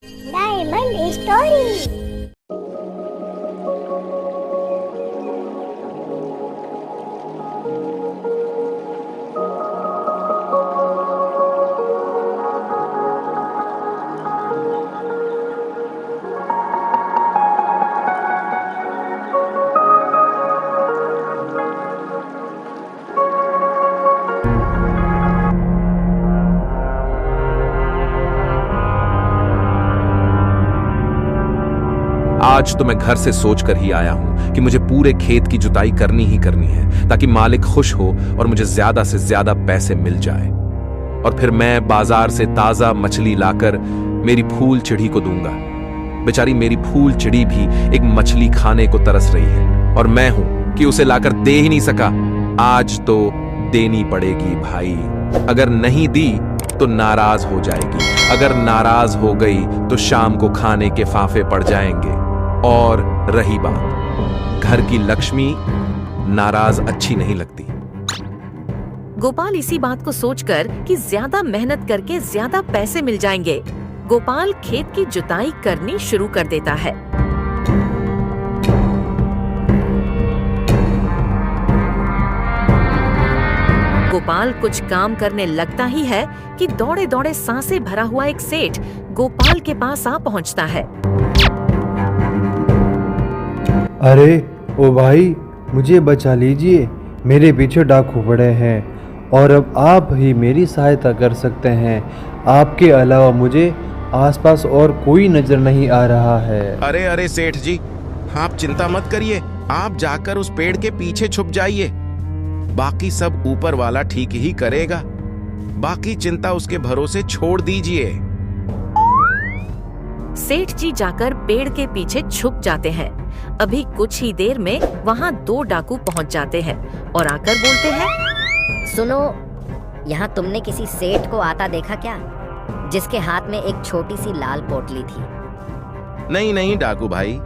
Diamond story. आज तो मैं घर से सोच कर ही आया हूं कि मुझे पूरे खेत की जुताई करनी ही करनी है, ताकि मालिक खुश हो और मुझे ज्यादा से ज्यादा पैसे मिल जाए। और फिर मैं बाजार से ताजा मछली लाकर मेरी फूल चिड़ी को दूंगा। बेचारी मेरी फूल चिड़ी भी एक मछली खाने को तरस रही है, और मैं हूं कि उसे लाकर दे ही नहीं सका। आज तो देनी पड़ेगी भाई। अगर नहीं दी तो नाराज हो जाएगी, अगर नाराज हो गई तो शाम को खाने के फाफे पड़ जाएंगे। और रही बात, घर की लक्ष्मी नाराज अच्छी नहीं लगती। गोपाल इसी बात को सोचकर कि ज्यादा मेहनत करके ज्यादा पैसे मिल जाएंगे, गोपाल खेत की जुताई करनी शुरू कर देता है। गोपाल कुछ काम करने लगता ही है कि दौड़े दौड़े सांसें भरा हुआ एक सेठ गोपाल के पास आ पहुंचता है। अरे ओ भाई, मुझे बचा लीजिए, मेरे पीछे डाकू पड़े हैं और अब आप ही मेरी सहायता कर सकते हैं। आपके अलावा मुझे आसपास और कोई नजर नहीं आ रहा है। अरे अरे सेठ जी, आप चिंता मत करिए, आप जाकर उस पेड़ के पीछे छुप जाइए। बाकी सब ऊपर वाला ठीक ही करेगा, बाकी चिंता उसके भरोसे छोड़ दीजिए। सेठ जी जाकर पेड़ के पीछे छुप जाते हैं। अभी कुछ ही देर में वहाँ दो डाकू पहुँच जाते हैं और आकर बोलते हैं, सुनो, यहाँ तुमने किसी सेठ को आता देखा क्या, जिसके हाथ में एक छोटी सी लाल पोटली थी? नहीं नहीं डाकू भाई,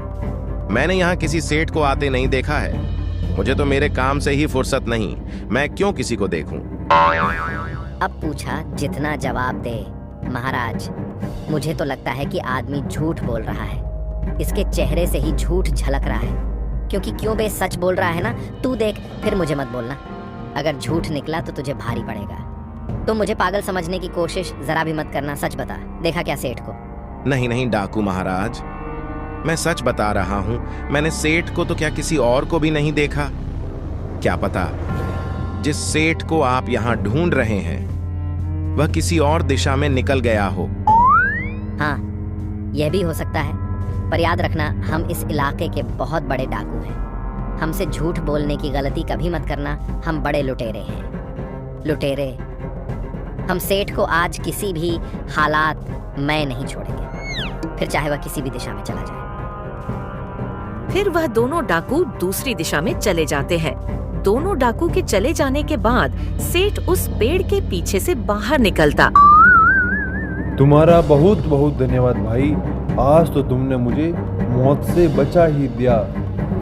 मैंने यहाँ किसी सेठ को आते नहीं देखा है। मुझे तो मेरे काम से ही फुर्सत नहीं, मैं क्यों किसी को देखूं? अब पूछा जितना जवाब दे। महाराज, मुझे तो लगता है कि आदमी झूठ बोल रहा है। इसके चेहरे से ही झूठ झलक रहा है, क्योंकि क्यों बे सच बोल रहा है ना। तू देख, फिर मुझे मत बोलना। अगर झूठ निकला तो तुझे भारी पड़ेगा। तो मुझे पागल समझने की कोशिश जरा भी मत करना। सच बता, देखा क्या सेठ को? नहीं नहीं डाकू महाराज, मैं सच बता रहा हूँ। मैंने सेठ को तो क्या किसी और को भी नहीं देखा। क्या पता जिस सेठ को आप यहाँ ढूंढ रहे हैं वह किसी और दिशा में निकल गया हो। हाँ, यह भी हो सकता है, पर याद रखना, हम इस इलाके के बहुत बड़े डाकू हैं। हमसे झूठ बोलने की गलती कभी मत करना। हम बड़े लुटेरे हैं। लुटेरे, हम सेठ को आज किसी भी हालात में नहीं छोड़ेंगे, फिर चाहे वह किसी भी दिशा में चला जाए। फिर वह दोनों डाकू दूसरी दिशा में चले जाते हैं। दोनों डाकू के चले जाने के बाद सेठ उस पेड़ के पीछे से बाहर निकलता। तुम्हारा बहुत बहुत धन्यवाद भाई, आज तो तुमने मुझे मौत से बचा ही दिया,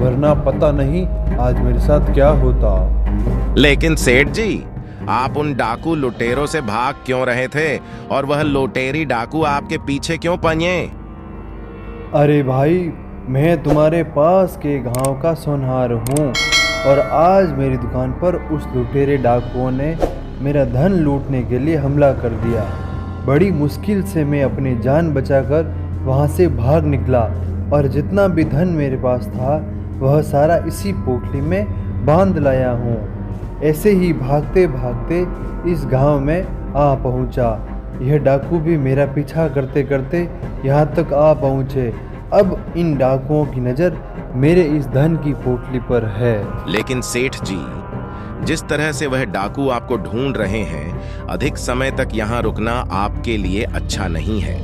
वरना पता नहीं आज मेरे साथ क्या होता। लेकिन सेठ जी, आप उन डाकू लुटेरों से भाग क्यों रहे थे, और वह लुटेरी डाकू आपके पीछे क्यों पनिए? अरे भाई, मैं तुम्हारे पास के गांव का सोनहार हूँ, और आज मेरी दुकान पर उस लुटेरे डाकुओं ने मेरा धन लूटने के लिए हमला कर दिया। बड़ी मुश्किल से मैं अपनी जान बचाकर वहाँ से भाग निकला, और जितना भी धन मेरे पास था वह सारा इसी पोटली में बांध लाया हूँ। ऐसे ही भागते भागते इस गांव में आ पहुँचा। यह डाकू भी मेरा पीछा करते करते यहाँ तक आ पहुँचे। अब इन डाकुओं की नज़र मेरे इस धन की पोटली पर है। लेकिन सेठ जी, जिस तरह से वह डाकू आपको ढूंढ रहे हैं, अधिक समय तक यहाँ रुकना आपके लिए अच्छा नहीं है।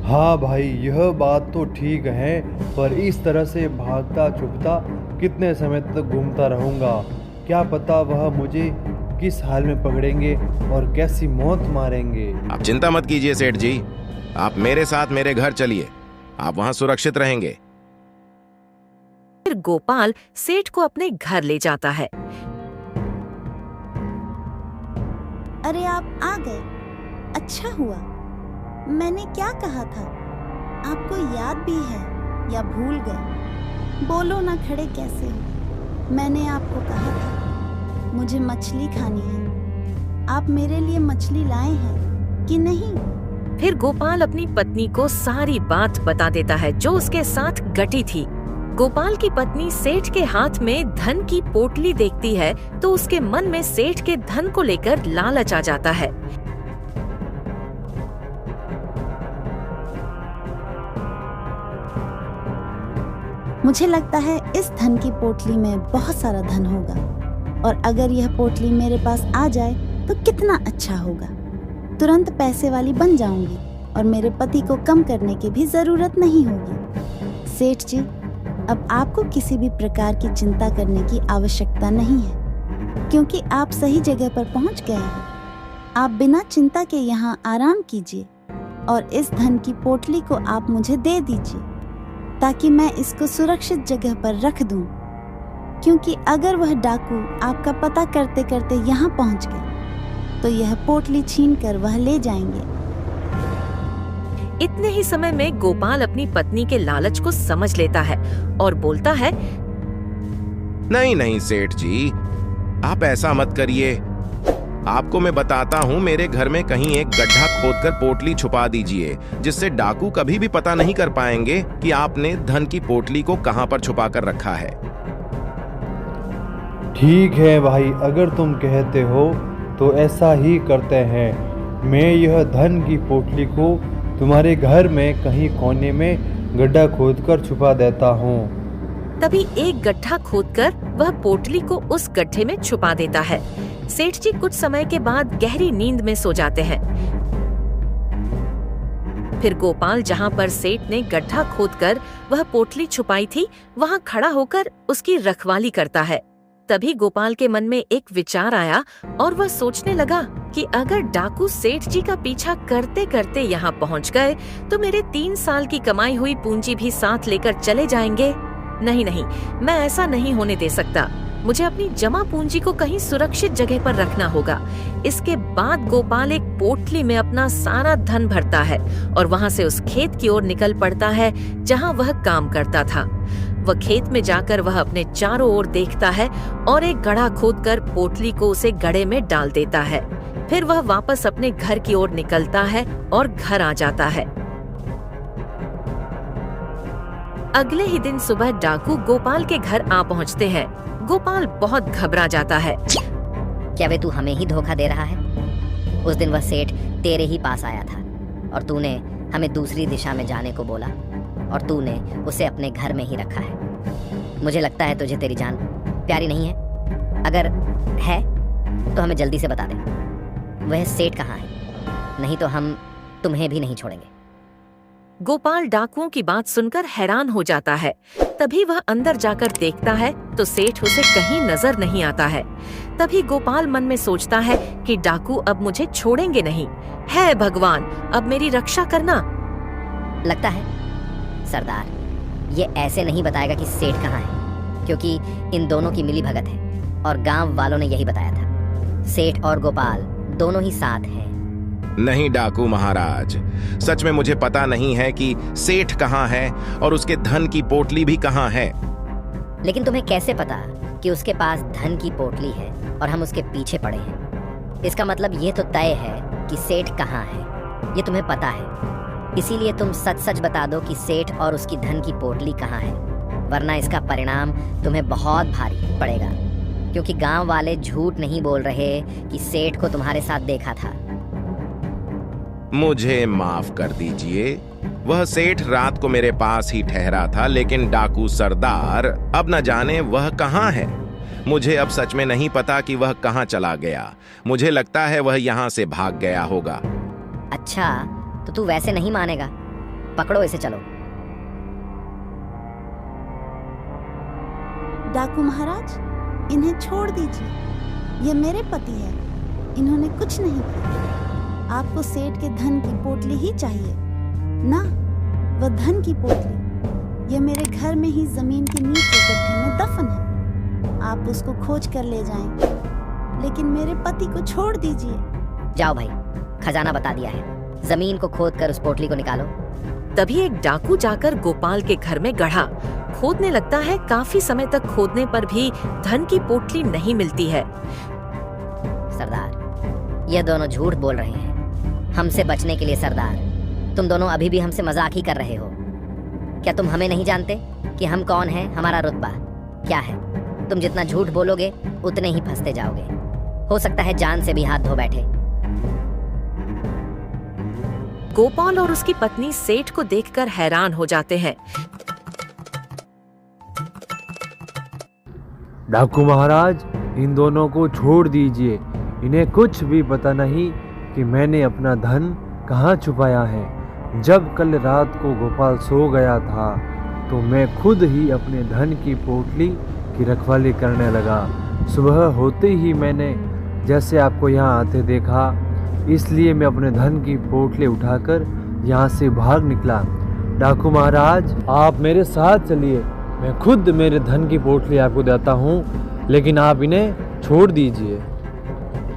हाँ भाई, यह बात तो ठीक है, पर इस तरह से भागता छुपता कितने समय तक घूमता रहूँगा? क्या पता वह मुझे किस हाल में पकड़ेंगे और कैसी मौत मारेंगे। आप चिंता मत कीजिए सेठ जी, आप मेरे साथ मेरे घर चलिए, आप वहाँ सुरक्षित रहेंगे। फिर गोपाल सेठ को अपने घर ले जाता है। अरे आप आ गए, अच्छा हुआ। मैंने क्या कहा था? आपको याद भी है या भूल गए? बोलो ना, खड़े कैसे हो? मैंने आपको कहा था मुझे मछली खानी है। आप मेरे लिए मछली लाए हैं कि नहीं? फिर गोपाल अपनी पत्नी को सारी बात बता देता है जो उसके साथ घटी थी। गोपाल की पत्नी सेठ के हाथ में धन की पोटली देखती है तो उसके मन में सेठ के धन को लेकर लालच आ जाता है। मुझे लगता है इस धन की पोटली में बहुत सारा धन होगा, और अगर यह पोटली मेरे पास आ जाए तो कितना अच्छा होगा। तुरंत पैसे वाली बन जाऊंगी और मेरे पति को कम करने की भी जरूरत नहीं होगी। सेठ जी, अब आपको किसी भी प्रकार की चिंता करने की आवश्यकता नहीं है, क्योंकि आप सही जगह पर पहुंच गए हैं। आप बिना चिंता के यहाँ आराम कीजिए और इस धन की पोटली को आप मुझे दे दीजिए, ताकि मैं इसको सुरक्षित जगह पर रख दूं, क्योंकि अगर वह डाकू आपका पता करते करते यहाँ पहुँच गए तो यह पोटली छीनकर वह ले जाएंगे। इतने ही समय में गोपाल अपनी पत्नी के लालच को समझ लेता है और बोलता है, नहीं नहीं सेठ जी, आप ऐसा मत करिए। आपको मैं बताता हूँ, मेरे घर में कहीं एक गड्ढा खोदकर पोटली छुपा दीजिए, जिससे डाकू कभी भी पता नहीं कर पाएंगे कि आपने धन की पोटली को कहाँ पर छुपा कर रखा है। ठीक है भाई, अगर तुम कहते हो तो ऐसा ही करते हैं। मैं यह धन की पोटली को तुम्हारे घर में कहीं कोने में गड्ढा खोदकर छुपा देता हूँ। तभी एक गड्ढा खोदकर वह पोटली को उस गड्ढे में छुपा देता है। सेठ जी कुछ समय के बाद गहरी नींद में सो जाते हैं। फिर गोपाल जहाँ पर सेठ ने गड्ढा खोदकर वह पोटली छुपाई थी वहाँ खड़ा होकर उसकी रखवाली करता है। तभी गोपाल के मन में एक विचार आया और वह सोचने लगा कि अगर डाकू सेठ जी का पीछा करते करते यहाँ पहुँच गए तो मेरे 3 साल की कमाई हुई पूंजी भी साथ लेकर चले जाएंगे। नहीं नहीं, मैं ऐसा नहीं होने दे सकता। मुझे अपनी जमा पूंजी को कहीं सुरक्षित जगह पर रखना होगा। इसके बाद गोपाल एक पोटली में अपना सारा धन भरता है और वहाँ से उस खेत की ओर निकल पड़ता है जहाँ वह काम करता था। वह खेत में जाकर वह अपने चारों ओर देखता है और एक गड्ढा खोदकर पोटली को उसे गड्ढे में डाल देता है। फिर वह वापस अपने घर की ओर निकलता है और घर आ जाता है। अगले ही दिन सुबह डाकू गोपाल के घर आ पहुंचते हैं। गोपाल बहुत घबरा जाता है। क्या वे तू हमें ही धोखा दे रहा है? उस दिन वह सेठ तेरे ही पास आया था और तूने हमें दूसरी दिशा में जाने को बोला और तूने उसे अपने घर में ही रखा है। मुझे लगता है तुझे तेरी जान प्यारी नहीं है। अगर है तो हमें जल्दी से बता दे, वह सेठ कहाँ है, नहीं तो हम तुम्हें भी नहीं छोड़ेंगे। गोपाल डाकुओं की बात सुनकर हैरान हो जाता है। तभी वह अंदर जाकर देखता है तो सेठ उसे कहीं नजर नहीं आता है। तभी गोपाल मन में सोचता है कि डाकू अब मुझे छोड़ेंगे नहीं। है भगवान, अब मेरी रक्षा करना। लगता है सरदार ये ऐसे नहीं बताएगा कि सेठ कहाँ है, क्योंकि इन दोनों की मिली भगत है और गांव वालों ने यही बताया था। सेठ और गोपाल दोनों ही साथ हैं। नहीं डाकू महाराज, सच में मुझे पता नहीं है कि सेठ कहाँ है और उसके धन की पोटली भी कहाँ है। लेकिन तुम्हें कैसे पता कि उसके पास धन की पोटली है और हम उसके पीछे पड़े हैं? इसका मतलब ये तो तय है कि सेठ कहाँ है, ये तुम्हें पता है। इसीलिए तुम सच सच बता दो कि सेठ और उसकी धन की पोटली कहाँ है, वरना इसका परिणाम तुम्हें बहुत भारी पड़ेगा, क्योंकि गांव वाले झूठ नहीं बोल रहे कि सेठ को तुम्हारे साथ देखा था। मुझे माफ कर दीजिए, वह सेठ रात को मेरे पास ही ठहरा था, लेकिन डाकू सरदार अब न जाने वह कहाँ है। मुझे अब सच में नहीं पता कि वह कहाँ चला गया। मुझे लगता है वह यहाँ से भाग गया होगा। अच्छा, तो तू वैसे नहीं मानेगा। पकड़ो इसे, चलो। डाकू महाराज, इन्हें छोड़ दीजिए, ये मेरे पति है, इन्होंने कुछ नहीं किया। आपको सेठ के धन की पोटली ही चाहिए ना? वह धन की पोटली ये मेरे घर में ही जमीन के नीचे गड्ढे में दफन है। आप उसको खोज कर ले जाएं, लेकिन मेरे पति को छोड़ दीजिए। जाओ भाई, खजाना बता दिया है, जमीन को खोद कर उस पोटली को निकालो। तभी एक डाकू जाकर गोपाल के घर में गढ़ा। खोदने लगता है। काफी समय तक खोदने पर भी धन की पोटली नहीं मिलती है। सरदार, ये दोनों झूठ बोल रहे हैं हमसे बचने के लिए। सरदार, तुम दोनों अभी भी हमसे मजाक ही कर रहे हो। क्या तुम हमें नहीं जानते कि हम कौन हैं, हमारा रुतबा क्या है? तुम जितना झूठ बोलोगे उतने ही फंसते जाओगे। हो सकता है जान से भी हाथ धो बैठे। गोपाल और उसकी पत्नी सेठ को देखकर हैरान हो जाते हैं। डाकू महाराज, इन दोनों को छोड़ दीजिए। इन्हें कुछ भी पता नहीं कि मैंने अपना धन कहाँ छुपाया है। जब कल रात को गोपाल सो गया था तो मैं खुद ही अपने धन की पोटली की रखवाली करने लगा। सुबह होते ही मैंने जैसे आपको यहाँ आते देखा, इसलिए मैं अपने धन की पोटली उठाकर यहाँ से भाग निकला। डाकू महाराज, आप मेरे साथ चलिए। मैं खुद मेरे धन की पोटली आपको देता हूँ, लेकिन आप इन्हें छोड़ दीजिए।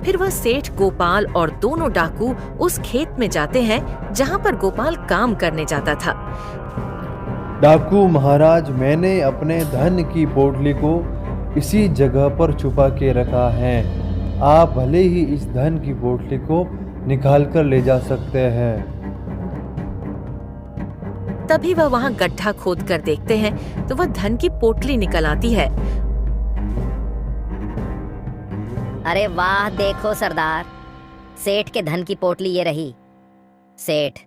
फिर वह सेठ, गोपाल और दोनों डाकू उस खेत में जाते हैं जहाँ पर गोपाल काम करने जाता था। डाकू महाराज, मैंने अपने धन की पोटली को इसी जगह पर छुपा के रखा है। आप भले ही इस धन की पोटली को निकाल कर ले जा सकते हैं। तभी वह वहाँ गड्ढा खोद कर देखते हैं तो वह धन की पोटली निकल आती है। अरे वाह, देखो सरदार, सेठ के धन की पोटली ये रही। सेठ,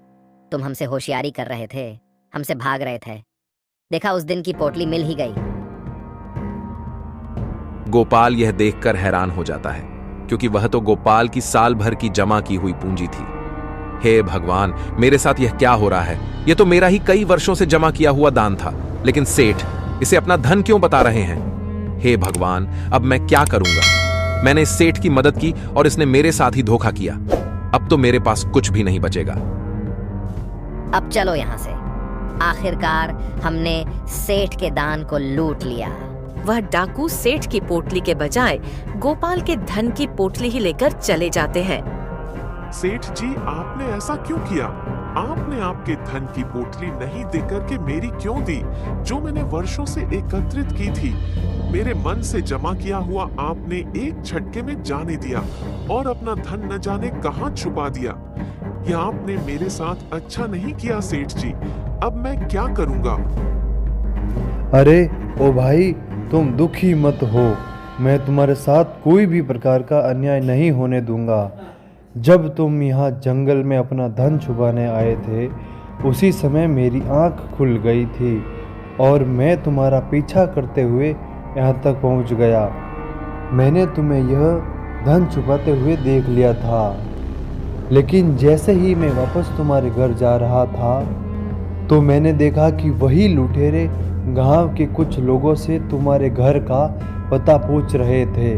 तुम हमसे होशियारी कर रहे थे, हमसे भाग रहे थे। देखा, उस दिन की पोटली मिल ही गई। गोपाल यह देखकर हैरान हो जाता है, क्योंकि वह तो गोपाल की साल भर की जमा की हुई पूंजी थी। हे भगवान, मेरे साथ यह क्या हो रहा है? यह तो मेरा ही कई वर्षों से जमा किया हुआ दान था, लेकिन सेठ इसे अपना धन क्यों बता रहे हैं? हे भगवान, अब मैं क्या करूंगा? मैंने इस सेठ की मदद की और इसने मेरे साथ ही धोखा किया। अब तो मेरे पास कुछ भी नहीं बचेगा। अब चलो यहाँ से। आखिरकार हमने सेठ के दान को लूट लिया। वह डाकू सेठ की पोटली के बजाय गोपाल के धन की पोटली ही लेकर चले जाते हैं। सेठ जी, आपने ऐसा क्यों किया? आपने आपके धन की पोटली नहीं देकर के मेरी क्यों दी, जो मैंने वर्षों से एकत्रित की थी? मेरे मन से जमा किया हुआ आपने एक झटके में जाने दिया और अपना धन न जाने कहां छुपा दिया। यह आपने मेरे साथ अच्छा नहीं किया सेठ जी। अब मैं क्या करूंगा? अरे ओ भाई, तुम दुखी मत हो। मैं तुम्हारे साथ कोई भी प्रकार का अन्याय नहीं होने दूंगा। जब तुम यहाँ जंगल में अपना धन छुपाने आए थे, उसी समय मेरी आंख खुल गई थी और मैं तुम्हारा पीछा करते हुए यहाँ तक पहुँच गया। मैंने तुम्हें यह धन छुपाते हुए देख लिया था, लेकिन जैसे ही मैं वापस तुम्हारे घर जा रहा था तो मैंने देखा कि वही लुटेरे गांव के कुछ लोगों से तुम्हारे घर का पता पूछ रहे थे।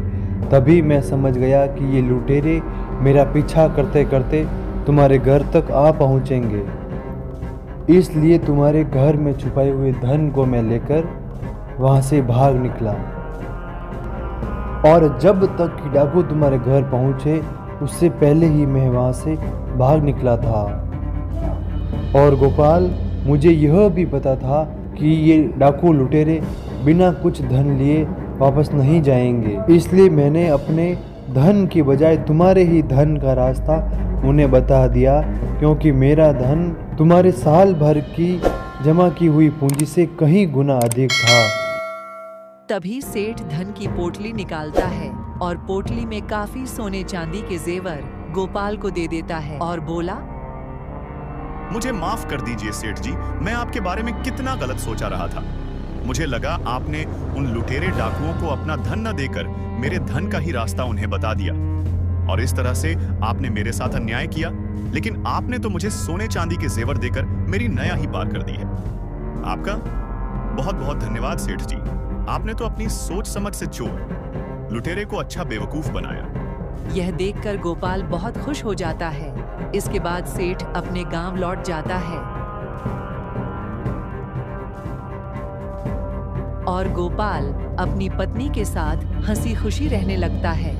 तभी मैं समझ गया कि ये लुटेरे मेरा पीछा करते करते तुम्हारे घर तक आ पहुंचेंगे। इसलिए तुम्हारे घर में छुपाए हुए धन को मैं लेकर वहां से भाग निकला, और जब तक कि डाकू तुम्हारे घर पहुंचे उससे पहले ही मैं वहां से भाग निकला था। और गोपाल, मुझे यह भी पता था कि ये डाकू लुटेरे बिना कुछ धन लिए वापस नहीं जाएंगे, इसलिए मैंने अपने धन की बजाय तुम्हारे ही धन का रास्ता उन्हें बता दिया, क्योंकि मेरा धन तुम्हारे साल भर की जमा की हुई पूंजी से कहीं गुना अधिक था। तभी सेठ धन की पोटली निकालता है और पोटली में काफी सोने चांदी के जेवर गोपाल को दे देता है और बोला, मुझे माफ कर दीजिए सेठ जी, मैं आपके बारे में कितना गलत सोचा रहा था। मुझे लगा आपने उन लुटेरे डाकुओं को अपना धन न देकर मेरे धन का ही रास्ता उन्हें बता दिया, और इस तरह से आपने मेरे साथ अन्याय किया। लेकिन आपने तो मुझे सोने चांदी के जेवर देकर मेरी नया ही पार कर दी है। आपका बहुत बहुत धन्यवाद सेठ जी। आपने तो अपनी सोच समझ से चोर लुटेरे को अच्छा बेवकूफ बनाया। यह देखकर गोपाल बहुत खुश हो जाता है। इसके बाद सेठ अपने गांव लौट जाता है और गोपाल अपनी पत्नी के साथ हंसी खुशी रहने लगता है।